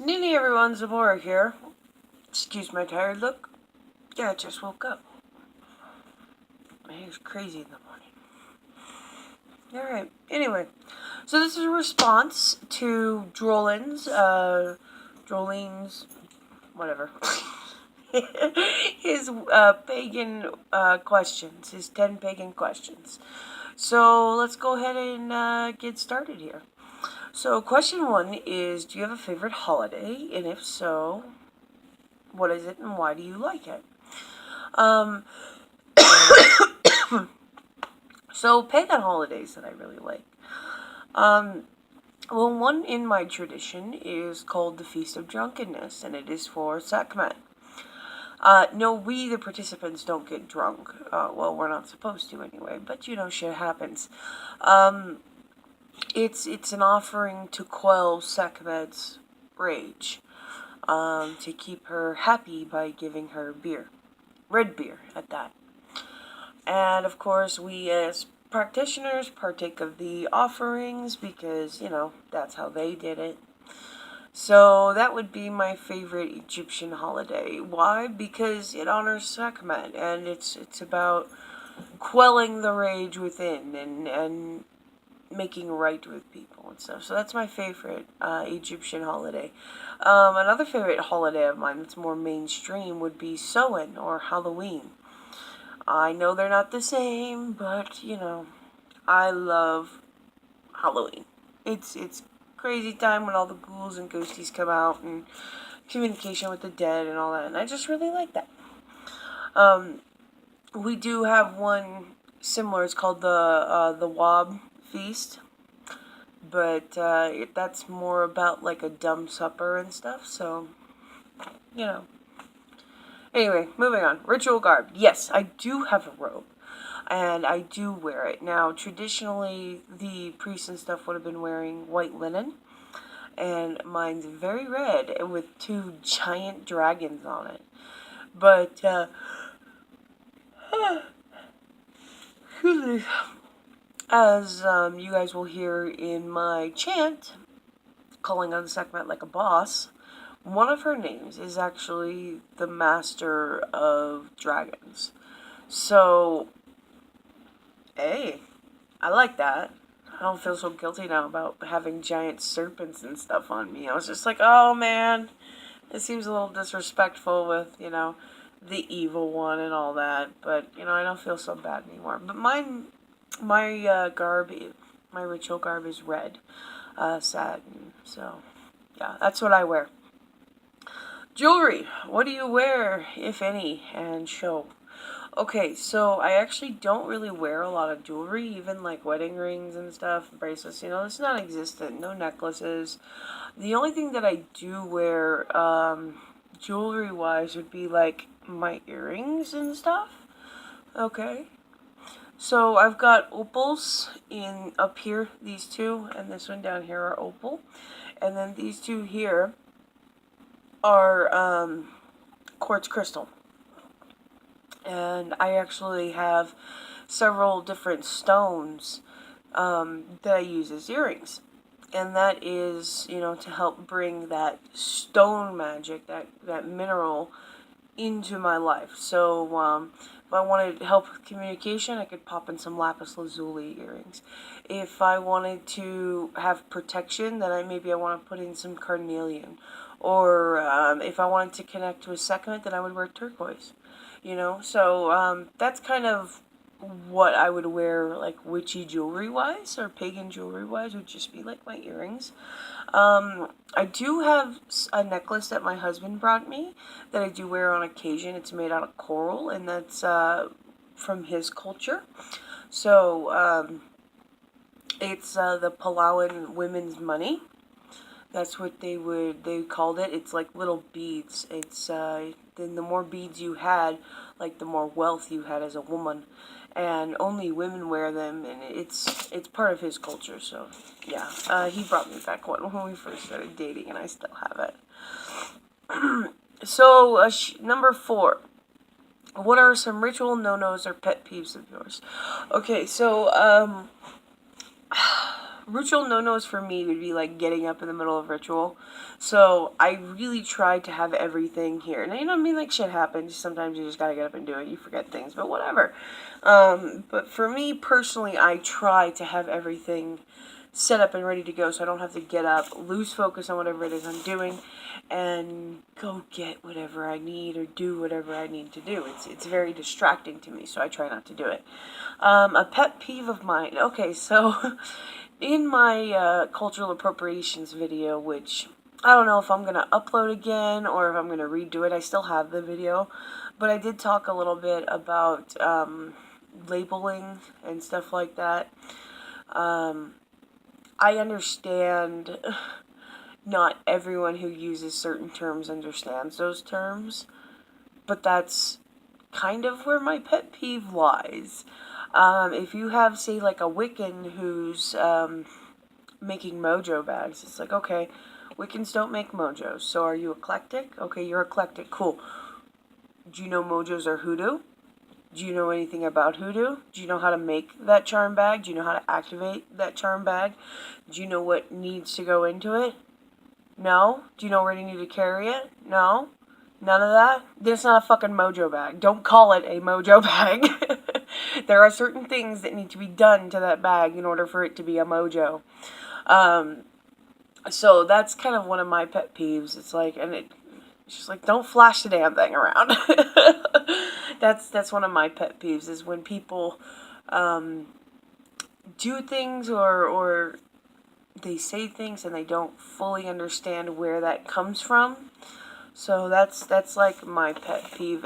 Nini everyone, Zamora here. Excuse my tired look. Yeah, I just woke up. My hair's crazy in the morning. Alright, anyway. So this is a response to Dreoilin's, whatever. his pagan questions, his 10 pagan questions. So let's go ahead and get started here. So question 1 is, do you have a favorite holiday? And if so, what is it and why do you like it? So pagan holidays that I really like. Well, one in my tradition is called the Feast of Drunkenness, and it is for Sekhmet. No, we, the participants, don't get drunk. Well, we're not supposed to anyway, but shit happens. It's an offering to quell Sekhmet's rage, to keep her happy by giving her beer. Red beer, at that. And, of course, we as practitioners partake of the offerings because, that's how they did it. So that would be my favorite Egyptian holiday. Why? Because it honors Sekhmet, and it's about quelling the rage within and making right with people and stuff. So that's my favorite Egyptian holiday. Another favorite holiday of mine that's more mainstream would be Samhain or Halloween. I know they're not the same, but I love Halloween. It's crazy time when all the ghouls and ghosties come out and communication with the dead and all that, and I just really like that. We do have one similar. It's called the Wob Feast, but that's more about like a dumb supper and stuff. So Anyway, moving on. Ritual garb. Yes, I do have a robe. And I do wear it. Now, traditionally, the priests and stuff would have been wearing white linen. And mine's very red with 2 giant dragons on it. But, as you guys will hear in my chant, calling on Sekhmet like a boss, one of her names is actually the Master of Dragons. So, hey, I like that. I don't feel so guilty now about having giant serpents and stuff on me. I was just like, oh man, it seems a little disrespectful with, the evil one and all that. But, I don't feel so bad anymore. But my ritual garb is red, satin. So, yeah, that's what I wear. Jewelry. What do you wear, if any, and show? Okay, so I actually don't really wear a lot of jewelry, even like wedding rings and stuff, bracelets, it's non-existent, no necklaces. The only thing that I do wear, jewelry-wise would be like my earrings and stuff. Okay. So I've got opals up here, these 2, and this one down here are opal. And then these 2 here are quartz crystal. And I actually have several different stones that I use as earrings. And that is, to help bring that stone magic, that mineral, into my life. So, if I wanted help with communication, I could pop in some lapis lazuli earrings. If I wanted to have protection, then maybe I want to put in some carnelian. Or if I wanted to connect to a Sekhmet, then I would wear turquoise. So that's kind of what I would wear, like witchy jewelry-wise, or pagan jewelry-wise, would just be like my earrings. I do have a necklace that my husband brought me that I do wear on occasion. It's made out of coral, and that's from his culture. So it's the Palauan women's money. That's what they called it. It's like little beads. It's then the more beads you had, like the more wealth you had as a woman, and only women wear them, and it's part of his culture. So yeah, he brought me back one when we first started dating, and I still have it. So number 4. What are some ritual no-nos or pet peeves of yours? Okay, so ritual no-nos for me would be like getting up in the middle of ritual. So I really try to have everything here. And you know what I mean? Like, shit happens. Sometimes you just gotta get up and do it. You forget things, but whatever. But for me personally, I try to have everything set up and ready to go so I don't have to get up, lose focus on whatever it is I'm doing, and go get whatever I need or do whatever I need to do. It's very distracting to me, so I try not to do it. A pet peeve of mine. Okay, so in my cultural appropriations video, which I don't know if I'm going to upload again or if I'm going to redo it. I still have the video, but I did talk a little bit about labeling and stuff like that. I understand not everyone who uses certain terms understands those terms, but that's kind of where my pet peeve lies. If you have, say, like a Wiccan who's making mojo bags, it's like, okay, Wiccans don't make mojos, so are you eclectic? Okay, you're eclectic, cool. Do you know mojos are hoodoo? Do you know anything about hoodoo? Do you know how to make that charm bag? Do you know how to activate that charm bag? Do you know what needs to go into it? No? Do you know where you need to carry it? No? None of that? Then it's not a fucking mojo bag. Don't call it a mojo bag. There are certain things that need to be done to that bag in order for it to be a mojo. So that's kind of one of my pet peeves. It's like, and it's just like, don't flash the damn thing around. That's one of my pet peeves, is when people do things or they say things and they don't fully understand where that comes from. So that's like my pet peeve.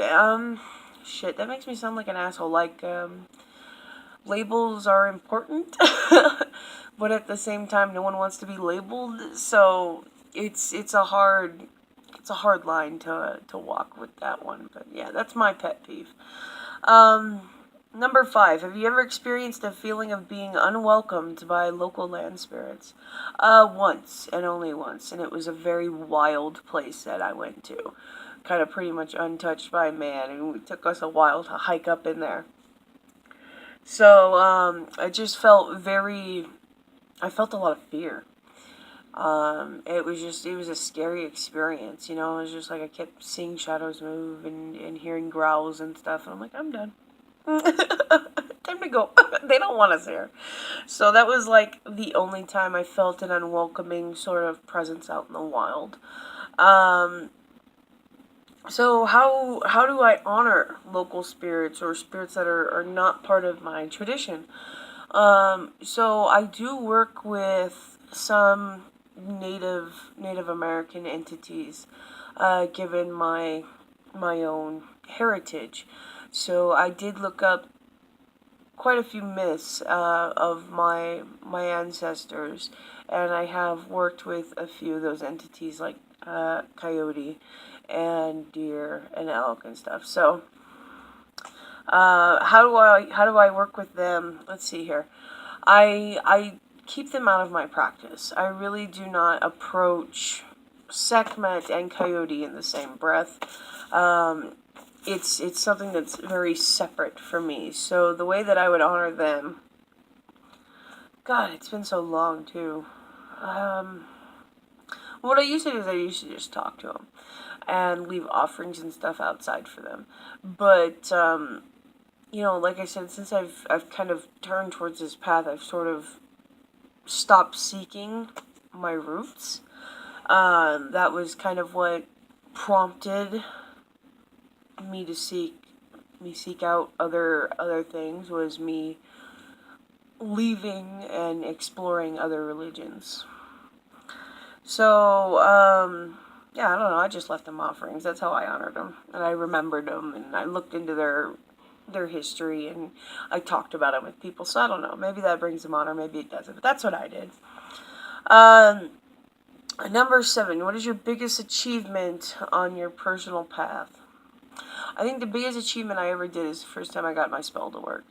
Shit, that makes me sound like an asshole. Like, labels are important, but at the same time, no one wants to be labeled. So it's a hard line to walk with that one. But yeah, that's my pet peeve. Number 5, have you ever experienced a feeling of being unwelcomed by local land spirits? Once, and only once, and it was a very wild place that I went to. Kind of pretty much untouched by man, and it took us a while to hike up in there. So, I just felt I felt a lot of fear. It was a scary experience, you know. It was just like I kept seeing shadows move and hearing growls and stuff, and I'm like, I'm done. Time to go. They don't want us here. So that was like the only time I felt an unwelcoming sort of presence out in the wild. So how do I honor local spirits or spirits that are not part of my tradition? So I do work with some Native American entities, given my own heritage. So I did look up quite a few myths of my ancestors, and I have worked with a few of those entities, like coyote and deer and elk and stuff. So how do I work with them? Let's see here. I keep them out of my practice. I really do not approach Sekhmet and coyote in the same breath. It's something that's very separate for me. So the way that I would honor them, God, it's been so long too. What I used to do is I used to just talk to them and leave offerings and stuff outside for them. But you know, like I said, since I've kind of turned towards this path, I've sort of stopped seeking my roots. That was kind of what prompted me to seek out other things, was me leaving and exploring other religions. So yeah, I don't know, I just left them offerings. That's how I honored them, and I remembered them, and I looked into their history, and I talked about it with people. So I don't know, maybe that brings them honor, maybe it doesn't, but that's what I did. Number 7, what is your biggest achievement on your personal path? I think the biggest achievement I ever did is the first time I got my spell to work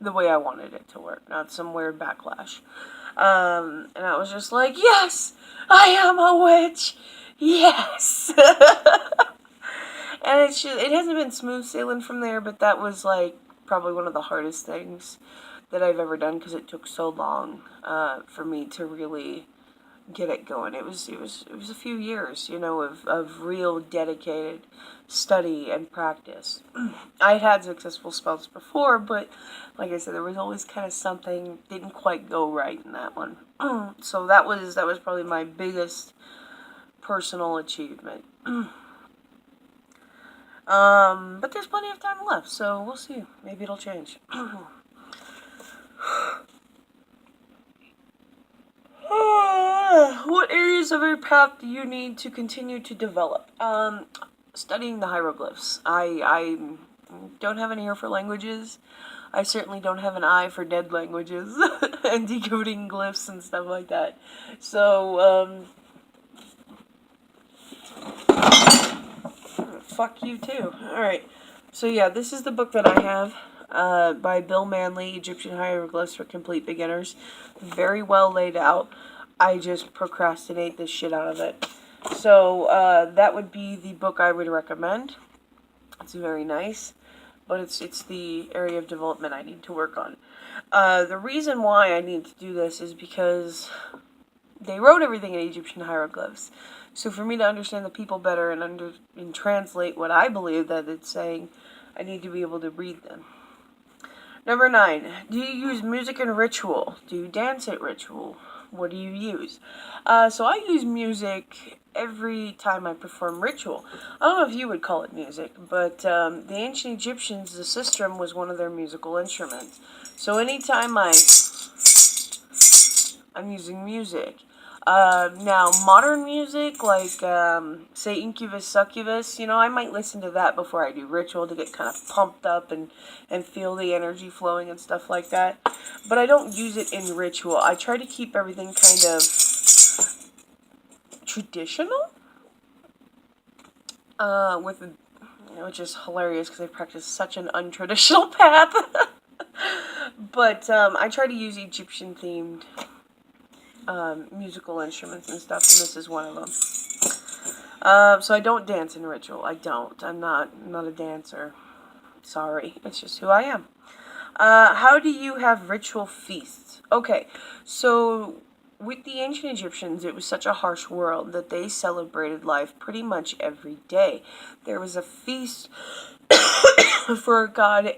the way I wanted it to work, not some weird backlash. And I was just like, yes, I am a witch, yes. And it hasn't been smooth sailing from there, but that was like probably one of the hardest things, that I've ever done, because it took so long for me to really get it going. It was a few years, you know, of real dedicated study and practice. I'd had successful spells before, but like I said, there was always kind of something didn't quite go right in that one. So that was probably my biggest personal achievement. But there's plenty of time left, so we'll see. Maybe it'll change. What areas of your path do you need to continue to develop? Studying the hieroglyphs. I don't have an ear for languages. I certainly don't have an eye for dead languages and decoding glyphs and stuff like that. So, fuck you too. Alright. So yeah, this is the book that I have by Bill Manley, Egyptian Hieroglyphs for Complete Beginners. Very well laid out. I just procrastinate the shit out of it. So that would be the book I would recommend. It's very nice, but it's the area of development I need to work on. The reason why I need to do this is because they wrote everything in Egyptian hieroglyphs. So for me to understand the people better and translate what I believe that it's saying, I need to be able to read them. Number 9. Do you use music in ritual? Do you dance at ritual? What do you use? So I use music every time I perform ritual. I don't know if you would call it music, but the ancient Egyptians, the sistrum was one of their musical instruments. So anytime I'm using music. Now, modern music, like, say, Incubus, Succubus, you know, I might listen to that before I do ritual to get kind of pumped up and feel the energy flowing and stuff like that. But I don't use it in ritual. I try to keep everything kind of traditional, which is hilarious because I practice such an untraditional path. But I try to use Egyptian-themed musical instruments and stuff, and this is one of them. So I don't dance in ritual. I don't. I'm not a dancer. Sorry. It's just who I am. How do you have ritual feasts? Okay, so with the ancient Egyptians, it was such a harsh world that they celebrated life pretty much every day. There was a feast for a god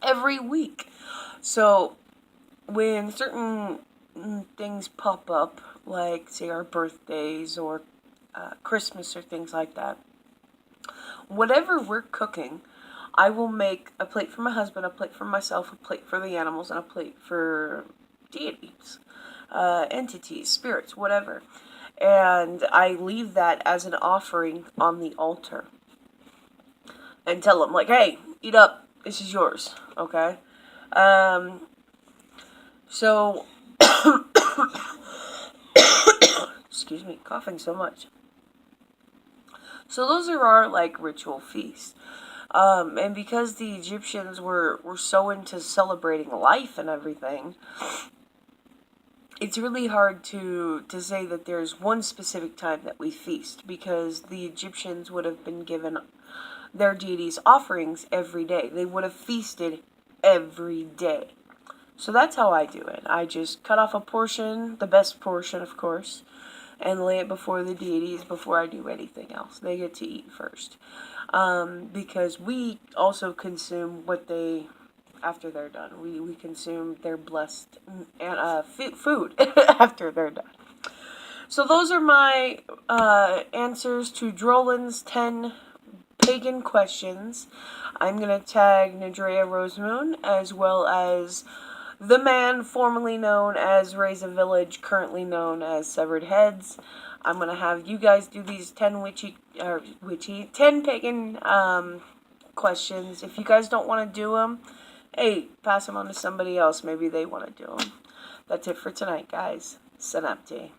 every week. So when certain things pop up, like, say, our birthdays or Christmas or things like that, whatever we're cooking, I will make a plate for my husband, a plate for myself, a plate for the animals, and a plate for deities, entities, spirits, whatever. And I leave that as an offering on the altar. And tell them, like, hey, eat up, this is yours, okay? So, excuse me, coughing so much. So those are our, like, ritual feasts. And because the Egyptians were so into celebrating life and everything, it's really hard to say that there's one specific time that we feast, because the Egyptians would have been given their deities offerings every day. They would have feasted every day. So that's how I do it. I just cut off a portion, the best portion, of course, and lay it before the deities before I do anything else. They get to eat first. Because we also consume what they, after they're done. We consume their blessed food after they're done. So those are my answers to Dreoilin's 10 pagan questions. I'm going to tag Nadrea Rosemoon, as well as the man formerly known as Razeavillage, currently known as Severed Heads. I'm going to have you guys do these 10 pagan questions. If you guys don't want to do them, hey, pass them on to somebody else. Maybe they want to do them. That's it for tonight, guys. Synapti.